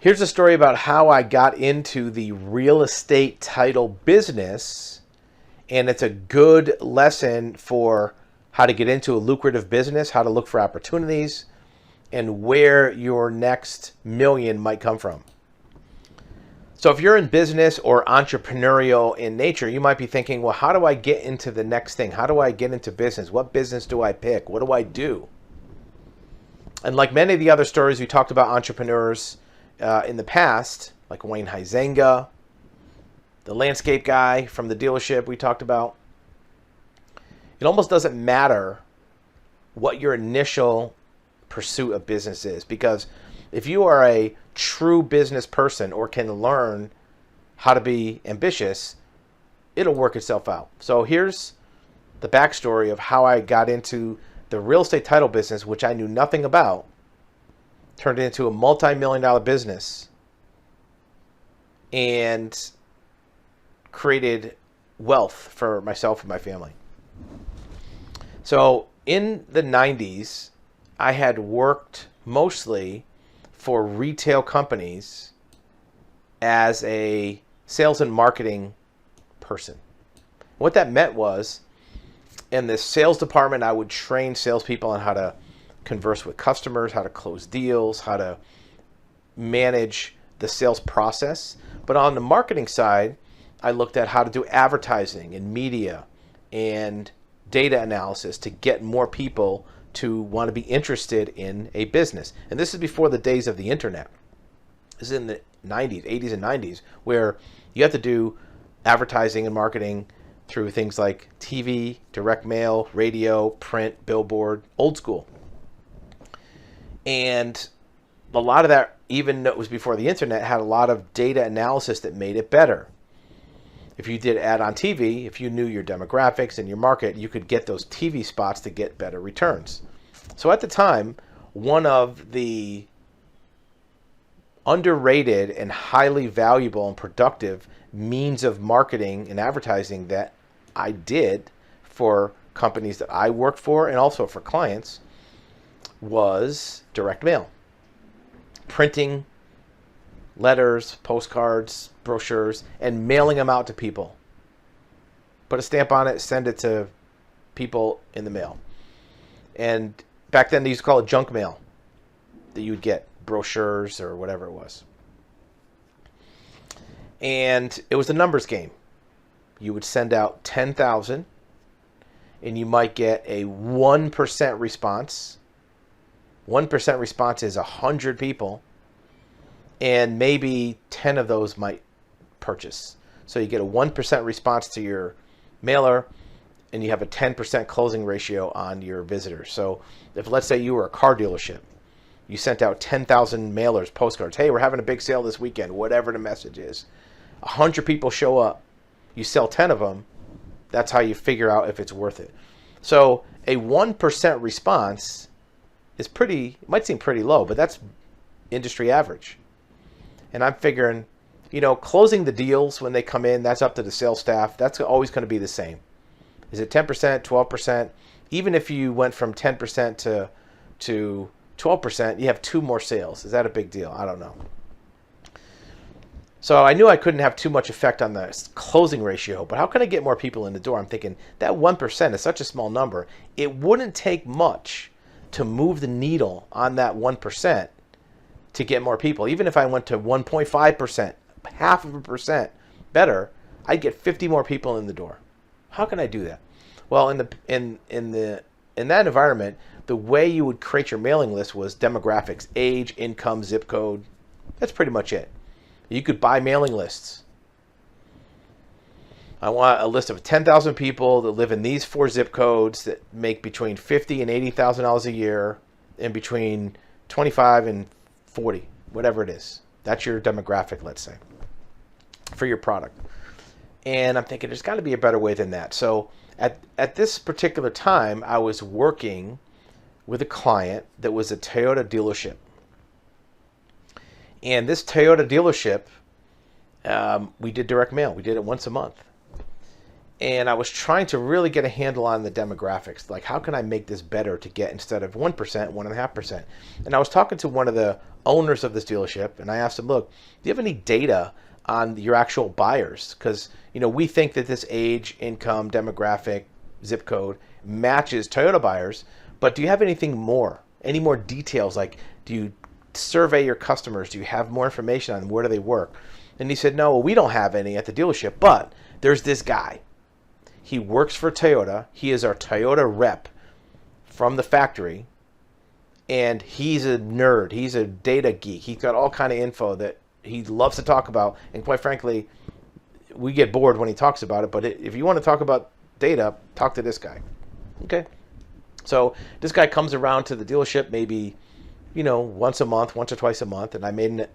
Here's a story about how I got into the real estate title business, and it's a good lesson for how to get into a lucrative business, how to look for opportunities, and where your next million might come from. So if you're in business or entrepreneurial in nature, you might be thinking, well, how do I get into the next thing? How do I get into business? What business do I pick? What do I do? And like many of the other stories we talked about entrepreneurs in the past, like Wayne Huizenga, the landscape guy from the dealership we talked about, it almost doesn't matter what your initial pursuit of business is, because if you are a true business person or can learn how to be ambitious, it'll work itself out. So here's the backstory of how I got into the real estate title business, which I knew nothing about, turned it into a multi-million-dollar business and created wealth for myself and my family. So in the 90s, I had worked mostly for retail companies as a sales and marketing person. What that meant was, in the sales department, I would train salespeople on how to converse with customers, how to close deals, how to manage the sales process. But on the marketing side, I looked at how to do advertising and media and data analysis to get more people to want to be interested in a business. And this is before the days of the internet. This is in the 90s, 80s and 90s, where you have to do advertising and marketing through things like TV, direct mail, radio, print, billboard, old school. And a lot of that, even though it was before the internet, had a lot of data analysis that made it better. If you did ad on TV, if you knew your demographics and your market, you could get those TV spots to get better returns. So at the time, one of the underrated and highly valuable and productive means of marketing and advertising that I did for companies that I worked for and also for clients was direct mail. Printing letters, postcards, brochures, and mailing them out to people. Put a stamp on it, send it to people in the mail. And back then they used to call it junk mail that you would get, brochures or whatever it was. And it was a numbers game. You would send out 10,000 and you might get a 1% response. 1% response is 100 people, and maybe 10 of those might purchase. So you get a 1% response to your mailer, and you have a 10% closing ratio on your visitors. So if, let's say, you were a car dealership, you sent out 10,000 mailers, postcards. Hey, we're having a big sale this weekend, whatever the message is. 100 people show up. You sell 10 of them. That's how you figure out if it's worth it. So a 1% response is pretty, it might seem pretty low, but that's industry average. And I'm figuring, closing the deals when they come in, that's up to the sales staff. That's always going to be the same. Is it 10%, 12%? Even if you went from 10% to 12%, you have 2 more sales. Is that a big deal? I don't know. So I knew I couldn't have too much effect on the closing ratio, but how can I get more people in the door? I'm thinking that 1% is such a small number. It wouldn't take much to move the needle on that 1% to get more people. Even if I went to 1.5%, half of a percent better, I'd get 50 more people in the door. How can I do that? Well, in that environment, the way you would create your mailing list was demographics, age, income, zip code. That's pretty much it. You could buy mailing lists. I want a list of 10,000 people that live in these 4 zip codes that make between $50,000 and $80,000 a year, and between 25 and 40, whatever it is. That's your demographic, let's say, for your product. And I'm thinking there's got to be a better way than that. So at this particular time, I was working with a client that was a Toyota dealership. And this Toyota dealership, we did direct mail. We did it once a month. And I was trying to really get a handle on the demographics. Like, how can I make this better to get, instead of 1%, 1.5%? And I was talking to one of the owners of this dealership, and I asked him, look, do you have any data on your actual buyers? Because, we think that this age, income, demographic, zip code matches Toyota buyers, but do you have anything more? Any more details? Like, do you survey your customers? Do you have more information on where do they work? And he said, no, well, we don't have any at the dealership, but there's this guy. He works for Toyota. He is our Toyota rep from the factory, and he's a nerd. He's a data geek. He's got all kind of info that he loves to talk about, and quite frankly, we get bored when he talks about it. But if you want to talk about data, talk to this guy. Okay. So this guy comes around to the dealership maybe, once a month, once or twice a month, and I made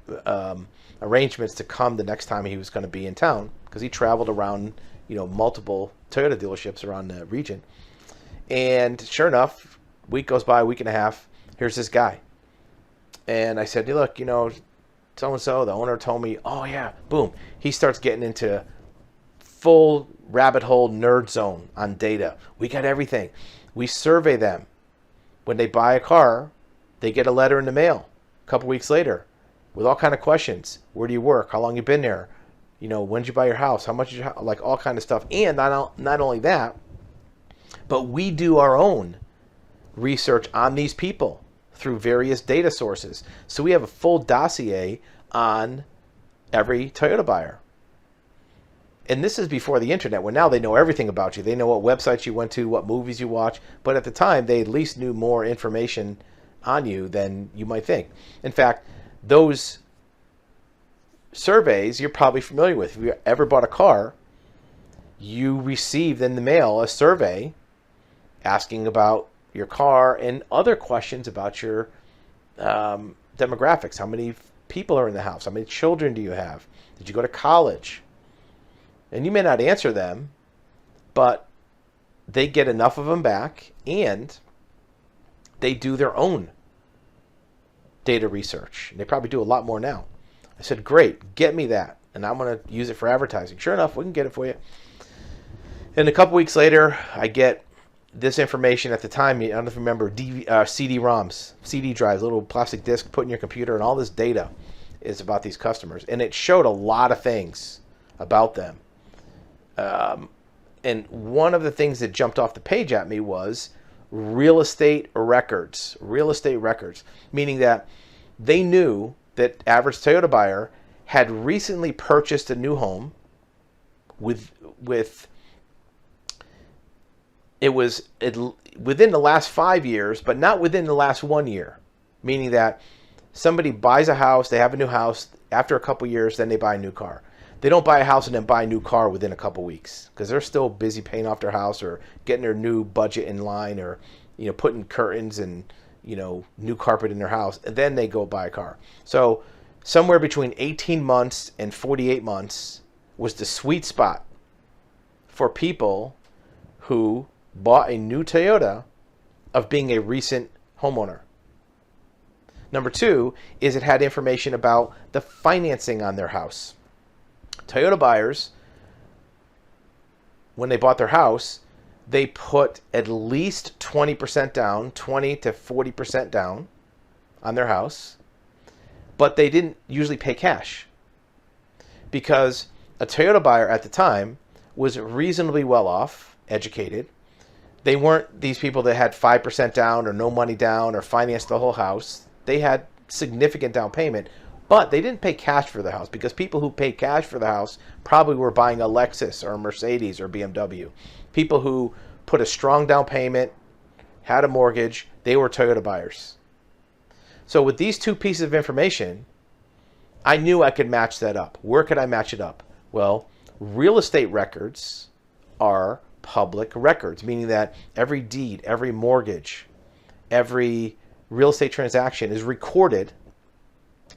arrangements to come the next time he was going to be in town, because he traveled around, multiple Toyota dealerships around the region. And sure enough, week goes by, week and a half, here's this guy. And I said, hey, look, so-and-so, the owner told me, oh yeah, boom. He starts getting into full rabbit hole nerd zone on data. We got everything. We survey them. When they buy a car, they get a letter in the mail a couple weeks later with all kind of questions. Where do you work? How long you been there? When did you buy your house? How much did you, like all kind of stuff. And not only that, but we do our own research on these people through various data sources. So we have a full dossier on every Toyota buyer. And this is before the internet, where now they know everything about you. They know what websites you went to, what movies you watch. But at the time, they at least knew more information on you than you might think. In fact, those surveys you're probably familiar with. If you ever bought a car, you received in the mail a survey asking about your car and other questions about your demographics. How many people are in the house? How many children do you have? Did you go to college? And you may not answer them, but they get enough of them back, and they do their own data research. And they probably do a lot more now. I said, great, get me that, and I'm going to use it for advertising. Sure enough, we can get it for you. And a couple weeks later, I get this information. At the time, I don't know if you remember, CD-ROMs, CD drives, little plastic disc put in your computer, and all this data is about these customers. And it showed a lot of things about them. And one of the things that jumped off the page at me was real estate records. Real estate records, meaning that they knew that average Toyota buyer had recently purchased a new home with within the last 5 years, but not within the last 1 year. Meaning that somebody buys a house, they have a new house, after a couple years, then they buy a new car. They don't buy a house and then buy a new car within a couple weeks, because they're still busy paying off their house or getting their new budget in line, or putting curtains and new carpet in their house, and then they go buy a car. So somewhere between 18 months and 48 months was the sweet spot for people who bought a new Toyota of being a recent homeowner. Number two is it had information about the financing on their house. Toyota buyers, when they bought their house, they put at least 20% down, 20 to 40% down on their house, but they didn't usually pay cash, because a Toyota buyer at the time was reasonably well off, educated. They weren't these people that had 5% down or no money down or financed the whole house. They had significant down payment, but they didn't pay cash for the house, because people who paid cash for the house probably were buying a Lexus or a Mercedes or BMW. People who put a strong down payment, had a mortgage, they were Toyota buyers. So with these two pieces of information, I knew I could match that up. Where could I match it up? Well, real estate records are public records, meaning that every deed, every mortgage, every real estate transaction is recorded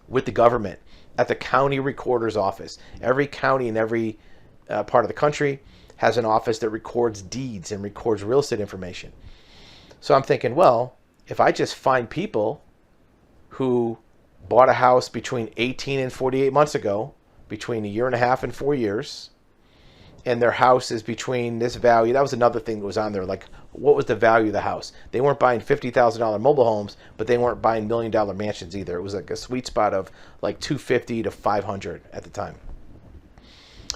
with the government at the county recorder's office. Every county in every part of the country has an office that records deeds and records real estate information. So I'm thinking, well, if I just find people who bought a house between 18 and 48 months ago, between a year and a half and 4 years, and their house is between this value. That was another thing that was on there. Like, what was the value of the house? They weren't buying $50,000 mobile homes, but they weren't buying $1 million mansions either. It was like a sweet spot of like 250 to 500 at the time.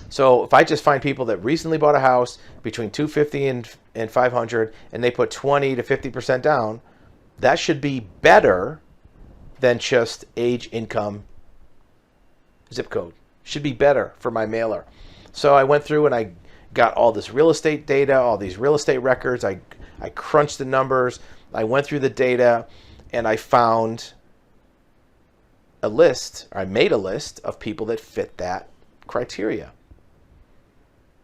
So if I just find people that recently bought a house between 250 and 500, and they put 20 to 50% down, that should be better than just age, income, zip code. Should be better for my mailer. So I went through and I got all this real estate data, all these real estate records. I crunched the numbers. I went through the data, and I found a list, or I made a list of people that fit that criteria.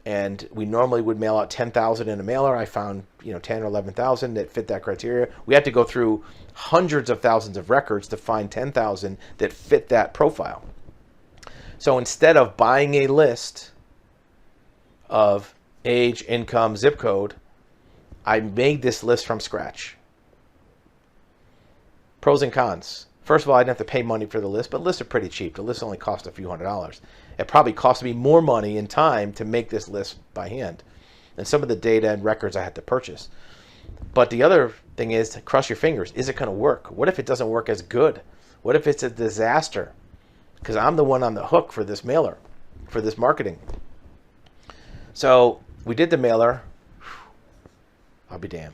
And we normally would mail out 10,000 in a mailer. I found 10 or 11,000 that fit that criteria. We had to go through hundreds of thousands of records to find 10,000 that fit that profile. So instead of buying a list of age, income, zip code, I made this list from scratch. Pros and cons. First of all, I didn't have to pay money for the list, but lists are pretty cheap. The list only cost a few $100s. It probably cost me more money and time to make this list by hand. And some of the data and records I had to purchase. But the other thing is to cross your fingers. Is it going to work? What if it doesn't work as good? What if it's a disaster? Because I'm the one on the hook for this mailer, for this marketing. So we did the mailer. I'll be damned.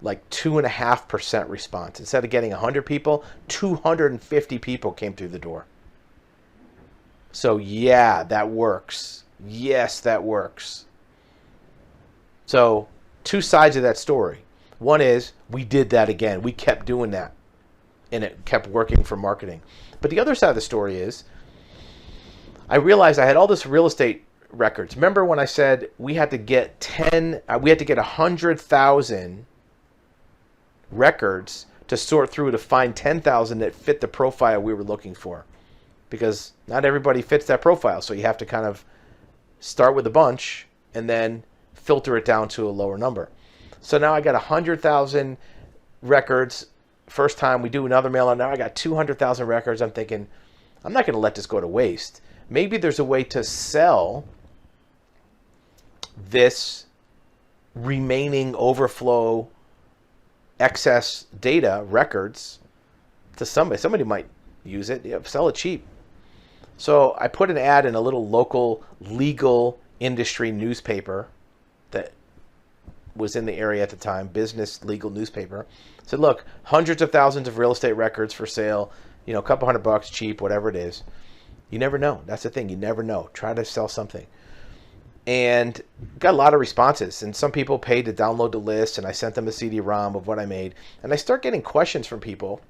Like 2.5% response. Instead of getting 100 people, 250 people came through the door. So yeah, that works. Yes, that works. So two sides of that story. One is we did that again. We kept doing that, and it kept working for marketing. But the other side of the story is I realized I had all this real estate records. Remember when I said we had to get 100,000 records to sort through to find 10,000 that fit the profile we were looking for, because not everybody fits that profile. So you have to kind of start with a bunch and then filter it down to a lower number. So now I got 100,000 records. First time we do another mailer, now I got 200,000 records. I'm thinking, I'm not going to let this go to waste. Maybe there's a way to sell this remaining overflow excess data records to somebody. Somebody might use it. Sell it cheap. So I put an ad in a little local legal industry newspaper that was in the area at the time, business legal newspaper. Said, look, hundreds of thousands of real estate records for sale, a couple $100 cheap, whatever it is. You never know. That's the thing. You never know. Try to sell something. And got a lot of responses. And some people paid to download the list, and I sent them a CD-ROM of what I made. And I start getting questions from people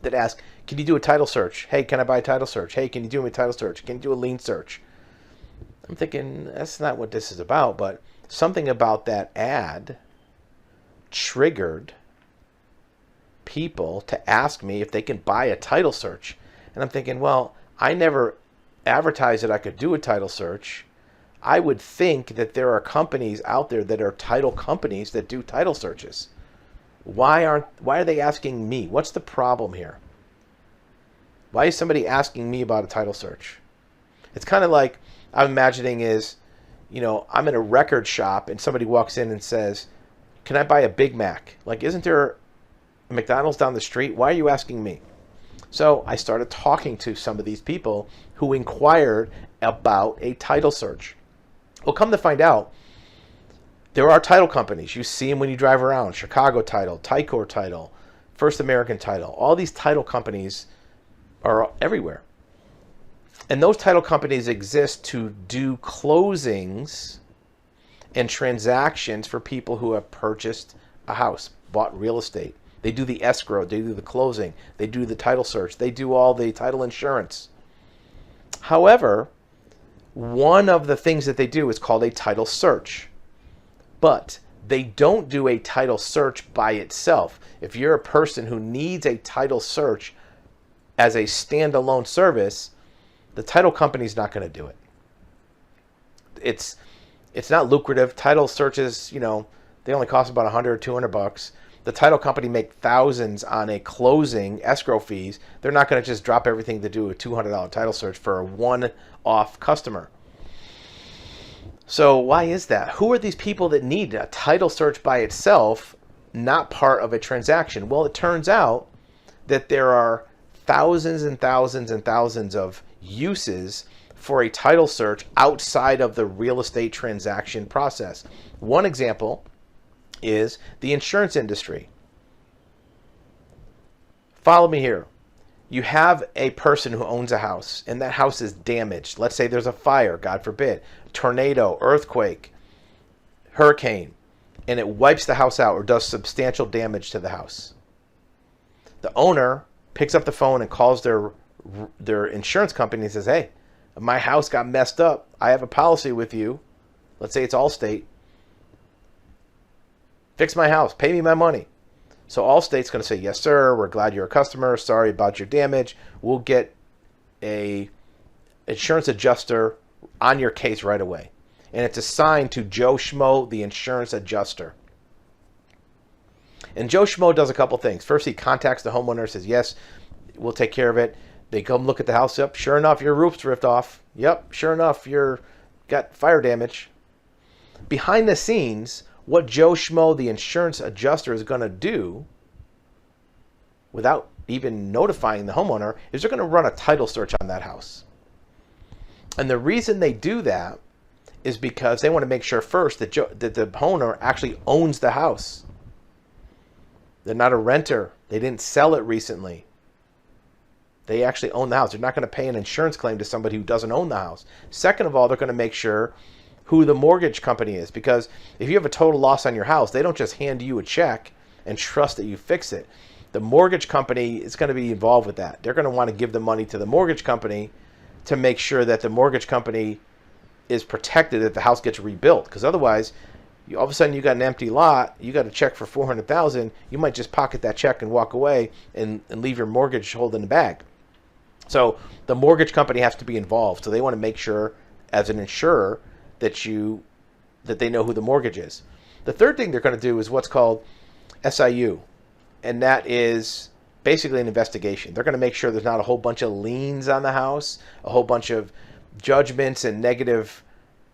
that ask, can you do a title search? Hey, can I buy a title search? Hey, can you do a title search? Can you do a lien search? I'm thinking, that's not what this is about, but something about that ad triggered people to ask me if they can buy a title search. And I'm thinking, well, I never advertised that I could do a title search. I would think that there are companies out there that are title companies that do title searches. Why are they asking me? What's the problem here? Why is somebody asking me about a title search? It's kind of like I'm imagining is, I'm in a record shop and somebody walks in and says, can I buy a Big Mac? Like, isn't there a McDonald's down the street? Why are you asking me? So I started talking to some of these people who inquired about a title search. Well, come to find out, there are title companies. You see them when you drive around. Chicago Title, Tycor Title, First American Title. All these title companies are everywhere. And those title companies exist to do closings and transactions for people who have purchased a house, bought real estate. They do the escrow, they do the closing, they do the title search, they do all the title insurance. However, one of the things that they do is called a title search. But they don't do a title search by itself. If you're a person who needs a title search as a standalone service, the title company's not going to do it. It's not lucrative. Title searches, they only cost about $100 or $200. The title company make thousands on a closing escrow fees. They're not going to just drop everything to do a $200 title search for a one-off customer. So why is that? Who are these people that need a title search by itself, not part of a transaction? Well, it turns out that there are thousands and thousands and thousands of uses for a title search outside of the real estate transaction process. One example is the insurance industry. Follow me here. You have a person who owns a house and that house is damaged. Let's say there's a fire, God forbid, tornado, earthquake, hurricane, and it wipes the house out or does substantial damage to the house. The owner picks up the phone and calls their insurance company and says, hey, my house got messed up. I have a policy with you. Let's say it's Allstate. Fix my house. Pay me my money. So Allstate's going to say, yes, sir. We're glad you're a customer. Sorry about your damage. We'll get a insurance adjuster on your case right away. And it's assigned to Joe Schmo, the insurance adjuster. And Joe Schmo does a couple things. First, he contacts the homeowner and says, yes, we'll take care of it. They come look at the house. Yep, sure enough, your roof's ripped off. Yep, sure enough, you're got fire damage. Behind the scenes, what Joe Schmo, the insurance adjuster, is going to do, without even notifying the homeowner, is they're going to run a title search on that house. And the reason they do that is because they want to make sure first that the owner actually owns the house. They're not a renter. They didn't sell it recently. They actually own the house. They're not going to pay an insurance claim to somebody who doesn't own the house. Second of all, they're going to make sure who the mortgage company is, because if you have a total loss on your house, they don't just hand you a check and trust that you fix it. The mortgage company is going to be involved with that. They're going to want to give the money to the mortgage company to make sure that the mortgage company is protected, that the house gets rebuilt. Because otherwise, all of a sudden you got an empty lot, you got a check for $400,000, you might just pocket that check and walk away and leave your mortgage holding the bag. So the mortgage company has to be involved. So they want to make sure, as an insurer, that they know who the mortgage is. The third thing they're going to do is what's called SIU, and that is basically an investigation. They're going to make sure there's not a whole bunch of liens on the house, a whole bunch of judgments and negative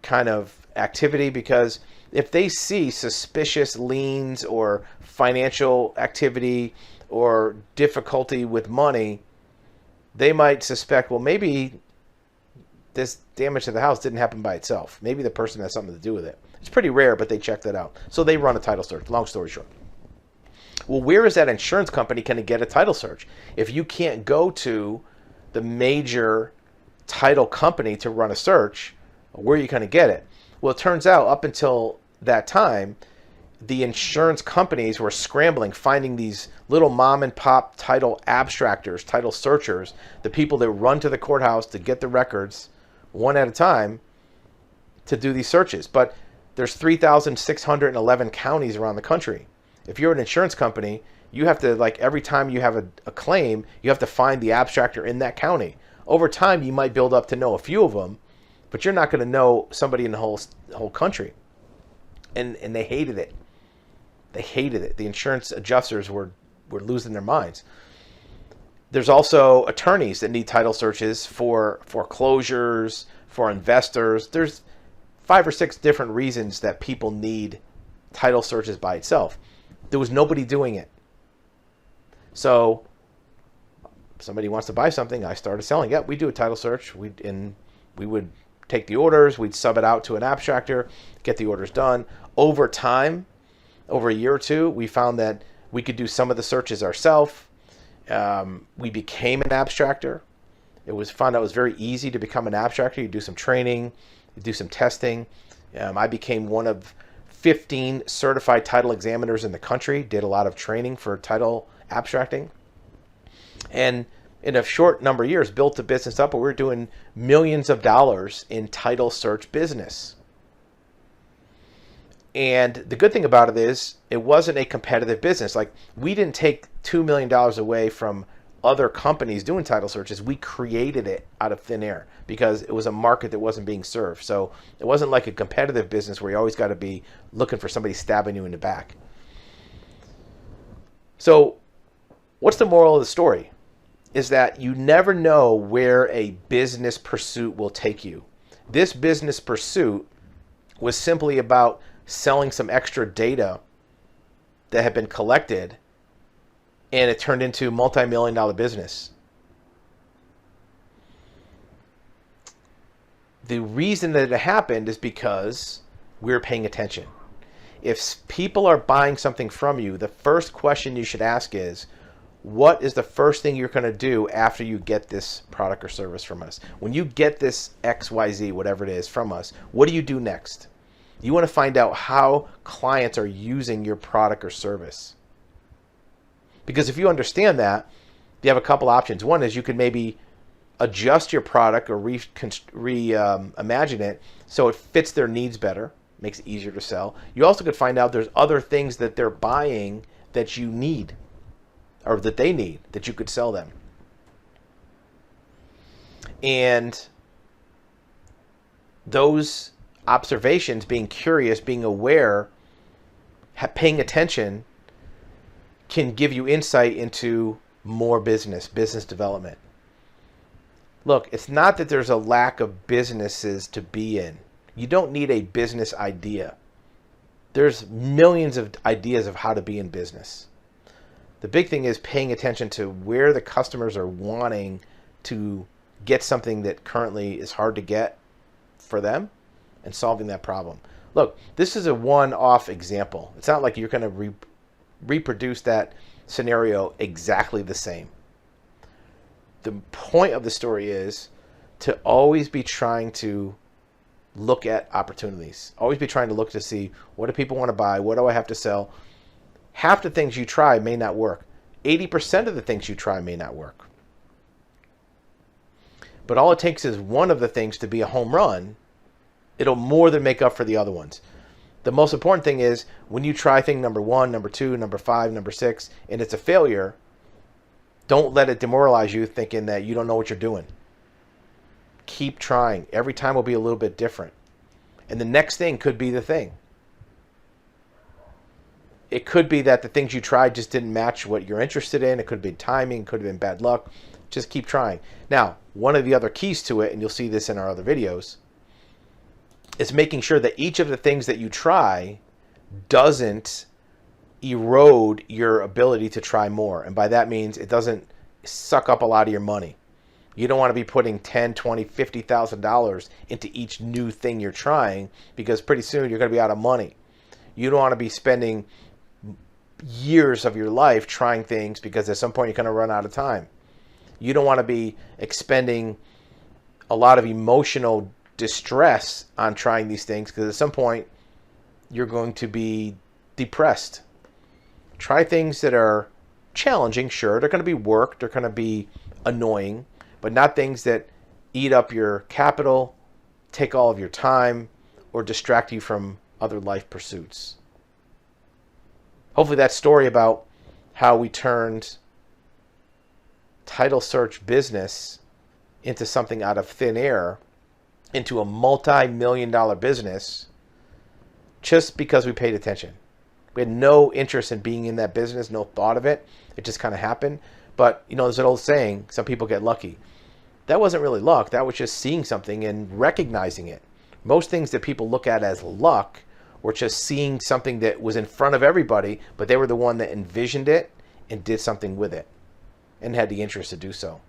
kind of activity, because if they see suspicious liens or financial activity or difficulty with money, they might suspect, well, maybe this damage to the house didn't happen by itself. Maybe the person has something to do with it. It's pretty rare, but they check that out. So they run a title search. Long story short. Well, where is that insurance company going to get a title search? If you can't go to the major title company to run a search, where are you going to get it? Well, it turns out up until that time, the insurance companies were scrambling, finding these little mom and pop title abstractors, title searchers, the people that run to the courthouse to get the records one at a time to do these searches. But there's 3,611 counties around the country. If you're an insurance company, you have to, like, every time you have a claim, you have to find the abstractor in that county. Over time, you might build up to know a few of them, but you're not going to know somebody in the whole country. And they hated it. They hated it. The insurance adjusters were losing their minds. There's also attorneys that need title searches for foreclosures, for investors. There's 5 or 6 different reasons that people need title searches by itself. There was nobody doing it. So if somebody wants to buy something, I started selling. Yeah, we do a title search. We would take the orders, we'd sub it out to an abstractor, get the orders done. Over time, over a year or two, we found that we could do some of the searches ourselves. We became an abstractor. Found out it was very easy to become an abstractor. You do some training, you do some testing. I became one of 15 certified title examiners in the country, did a lot of training for title abstracting. And in a short number of years, built the business up, but we're doing millions of dollars in title search business. And the good thing about it is it wasn't a competitive business. Like, we didn't take $2 million away from other companies doing title searches. We created it out of thin air because it was a market that wasn't being served. So it wasn't like a competitive business where you always got to be looking for somebody stabbing you in the back. So what's the moral of the story? Is that you never know where a business pursuit will take you. This business pursuit was simply about selling some extra data that had been collected, and it turned into a multi-million-dollar business. The reason that it happened is because we were paying attention. If people are buying something from you, the first question you should ask is, what is the first thing you're going to do after you get this product or service from us? When you get this XYZ, whatever it is, from us, what do you do next? You want to find out how clients are using your product or service. Because if you understand that, you have a couple options. One is you can maybe adjust your product or reimagine it so it fits their needs better, makes it easier to sell. You also could find out there's other things that they're buying that you need, or that they need, that you could sell them. And those observations, being curious, being aware, paying attention, can give you insight into more business development. Look, it's not that there's a lack of businesses to be in. You don't need a business idea. There's millions of ideas of how to be in business. The big thing is paying attention to where the customers are wanting to get something that currently is hard to get for them and solving that problem. Look, this is a one-off example. It's not like you're going to reproduce that scenario exactly the same. The point of the story is to always be trying to look at opportunities. Always be trying to look to see, what do people want to buy? What do I have to sell? Half the things you try may not work. 80% of the things you try may not work. But all it takes is one of the things to be a home run. It'll more than make up for the other ones. The most important thing is when you try thing number 1, number 2, number 5, number 6, and it's a failure, don't let it demoralize you thinking that you don't know what you're doing. Keep trying. Every time will be a little bit different. And the next thing could be the thing. It could be that the things you tried just didn't match what you're interested in. It could have been timing, could have been bad luck. Just keep trying. Now, one of the other keys to it, and you'll see this in our other videos, is making sure that each of the things that you try doesn't erode your ability to try more. And by that means it doesn't suck up a lot of your money. You don't want to be putting $10, $20, $50,000 into each new thing you're trying, because pretty soon you're going to be out of money. You don't want to be spending years of your life trying things, because at some point you're going to run out of time. You don't want to be expending a lot of emotional distress on trying these things, because at some point you're going to be depressed. Try things that are challenging, sure. They're going to be work. They're going to be annoying, but not things that eat up your capital, take all of your time, or distract you from other life pursuits. Hopefully that story about how we turned title search business into something out of thin air, into a multi-million-dollar business, just because we paid attention. We had no interest in being in that business, no thought of it. It just kind of happened. But, you know, there's an old saying, some people get lucky. That wasn't really luck. That was just seeing something and recognizing it. Most things that people look at as luck were just seeing something that was in front of everybody, but they were the one that envisioned it and did something with it and had the interest to do so.